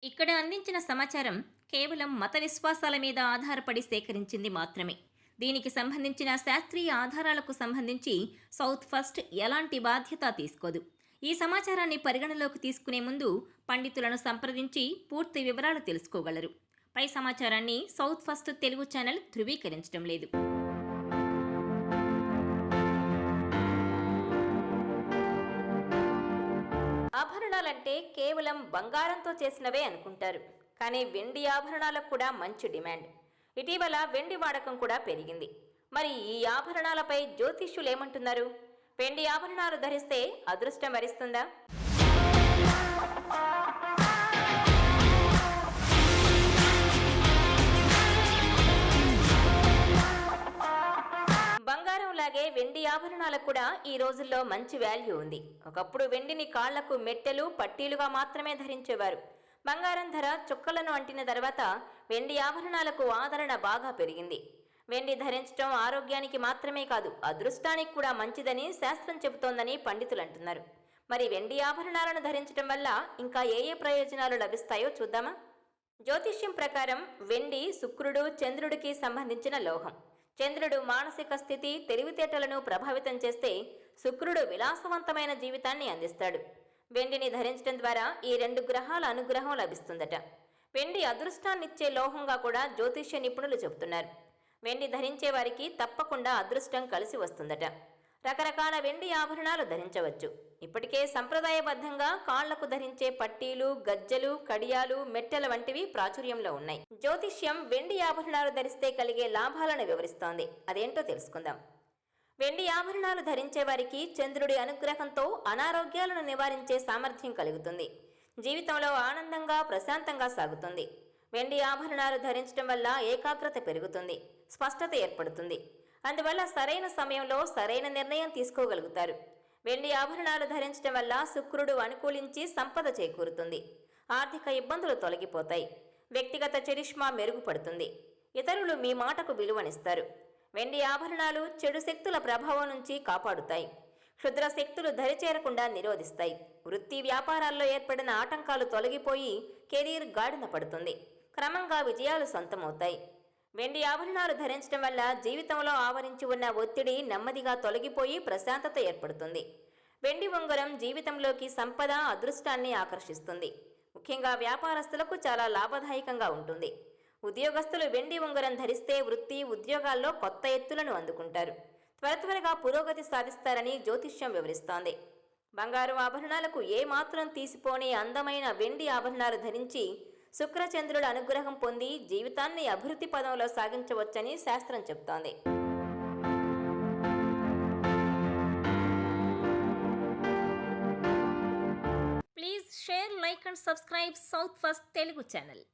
ఇక్కడ అందించిన సమాచారం కేవలం మత విశ్వాసాల మీద ఆధారపడి సేకరించింది మాత్రమే. దీనికి సంబంధించిన శాస్త్రీయ ఆధారాలకు సంబంధించి సౌత్ ఫస్ట్ ఎలాంటి బాధ్యత తీసుకోదు. ఈ సమాచారాన్ని పరిగణలోకి తీసుకునే ముందు పండితులను సంప్రదించి పూర్తి వివరాలు తెలుసుకోగలరు. పై సమాచారాన్ని సౌత్ ఫస్ట్ తెలుగు ఛానల్ ధృవీకరించడం లేదు. ఆభరణాలంటే కేవలం బంగారంతో చేసినవే అనుకుంటారు, కానీ వెండి ఆభరణాలకు కూడా మంచి డిమాండ్. ఇటీవల వెండి వాడకం కూడా పెరిగింది. మరి ఈ ఆభరణాలపై జ్యోతిష్యులు ఏమంటున్నారు? వెండి ఆభరణాలు ధరిస్తే అదృష్టం వరిస్తుందా? బంగారం లాగే వెండి ఆభరణాలకు కూడా ఈ రోజుల్లో మంచి వాల్యూ ఉంది. ఒకప్పుడు వెండిని కాళ్లకు మెట్టెలు, పట్టీలుగా మాత్రమే ధరించేవారు. బంగారం ధర చుక్కలను అంటిన తర్వాత వెండి ఆభరణాలకు ఆదరణ బాగా పెరిగింది. వెండి ధరించడం ఆరోగ్యానికి మాత్రమే కాదు, అదృష్టానికి కూడా మంచిదని శాస్త్రం చెబుతోందని పండితులు అంటున్నారు. మరి వెండి ఆభరణాలను ధరించడం వల్ల ఇంకా ఏ ఏ ప్రయోజనాలు లభిస్తాయో చూద్దామా? జ్యోతిష్యం ప్రకారం వెండి శుక్రుడు, చంద్రుడికి సంబంధించిన లోహం. చంద్రుడు మానసిక స్థితి, తెలివితేటలను ప్రభావితం చేస్తే శుక్రుడు విలాసవంతమైన జీవితాన్ని అందిస్తాడు. వెండిని ధరించడం ద్వారా ఈ రెండు గ్రహాల అనుగ్రహం లభిస్తుందట. వెండి అదృష్టాన్నిచ్చే లోహంగా కూడా జ్యోతిష్య నిపుణులు చెబుతున్నారు. వెండి ధరించే వారికి తప్పకుండా అదృష్టం కలిసి వస్తుందట. రకరకాల వెండి ఆభరణాలు ధరించవచ్చు. ఇప్పటికే సంప్రదాయబద్ధంగా కాళ్లకు ధరించే పట్టీలు, గజ్జెలు, కడియాలు, మెట్టెల వంటివి ప్రాచుర్యంలో ఉన్నాయి. జ్యోతిష్యం వెండి ఆభరణాలు ధరిస్తే కలిగే లాభాలను వివరిస్తోంది. అదేంటో తెలుసుకుందాం. వెండి ఆభరణాలు ధరించే వారికి చంద్రుడి అనుగ్రహంతో అనారోగ్యాలను నివారించే సామర్థ్యం కలుగుతుంది. జీవితంలో ఆనందంగా, ప్రశాంతంగా సాగుతుంది. వెండి ఆభరణాలు ధరించడం వల్ల ఏకాగ్రత పెరుగుతుంది, స్పష్టత ఏర్పడుతుంది. అందువల్ల సరైన సమయంలో సరైన నిర్ణయం తీసుకోగలుగుతారు. వెండి ఆభరణాలు ధరించడం వల్ల శుక్రుడు అనుకూలించి సంపద చేకూరుతుంది. ఆర్థిక ఇబ్బందులు తొలగిపోతాయి. వ్యక్తిగత చరిష్మా మెరుగుపడుతుంది. ఇతరులు మీ మాటకు విలువనిస్తారు. వెండి ఆభరణాలు చెడు శక్తుల ప్రభావం నుంచి కాపాడుతాయి. క్షుద్ర శక్తులు దరిచేరకుండా నిరోధిస్తాయి. వృత్తి వ్యాపారాల్లో ఏర్పడిన ఆటంకాలు తొలగిపోయి కెరీర్ గాడిన పడుతుంది. క్రమంగా విజయాలు సొంతమవుతాయి. వెండి ఆభరణాలు ధరించడం వల్ల జీవితంలో ఆవరించి ఉన్న ఒత్తిడి నెమ్మదిగా తొలగిపోయి ప్రశాంతత ఏర్పడుతుంది. వెండి ఉంగరం జీవితంలోకి సంపద, అదృష్టాన్ని ఆకర్షిస్తుంది. ముఖ్యంగా వ్యాపారస్తులకు చాలా లాభదాయకంగా ఉంటుంది. ఉద్యోగస్తులు వెండి ఉంగరం ధరిస్తే వృత్తి, ఉద్యోగాల్లో కొత్త ఎత్తులను అందుకుంటారు. త్వరగా పురోగతి సాధిస్తారని జ్యోతిష్యం వివరిస్తోంది. బంగారు ఆభరణాలకు ఏమాత్రం తీసిపోని అందమైన వెండి ఆభరణాలు ధరించి శుక్రచంద్రుల అనుగ్రహం పొంది జీవితాన్ని అభివృద్ధి పదంలో సాగించవచ్చని శాస్త్రం చెబుతోంది. Please share, like and subscribe south first Telugu channel.